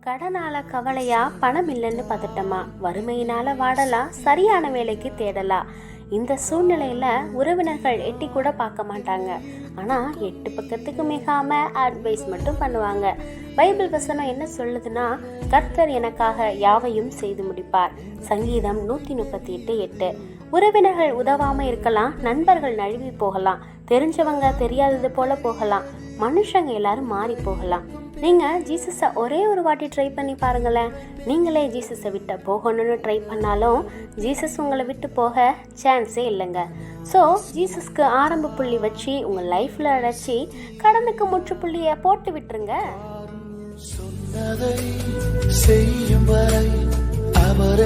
கடனால கவலையா, பணம் இல்லைன்னு பதட்டமா, வறுமையினால வாடலாம், சரியான வேலைக்கு தேடலாம். இந்த சூழ்நிலையில உறவினர்கள் எட்டி கூட பார்க்க மாட்டாங்க. ஆனா 8 பக்கத்துக்கு மிகாம அட்வைஸ் மட்டும் பண்ணுவாங்க. பைபிள் வசனம் என்ன சொல்லுதுன்னா, கர்த்தர் எனக்காக யாவையும் செய்து முடிப்பார். சங்கீதம் 138:8. உறவினர்கள் உதவாம இருக்கலாம், நண்பர்கள் நழுவி போகலாம், தெரிஞ்சவங்க தெரியாதது போல போகலாம், மனுஷங்க எல்லாரும் மாறி போகலாம். நீங்கள் ஜீசஸை ஒரே ஒரு வாட்டி ட்ரை பண்ணி பாருங்களேன். நீங்களே ஜீசஸை விட்டு போகணும்னு ட்ரை பண்ணாலும் ஜீசஸ் உங்களை விட்டு போக சான்ஸே இல்லைங்க. ஸோ ஜீசஸ்க்கு ஆரம்ப புள்ளி வச்சு உங்கள் லைஃப்பில் அடைச்சி கடனுக்கு முற்றுப்புள்ளியை போட்டு விட்டுருங்க. சொன்னதை செய்யும் வரை அவர்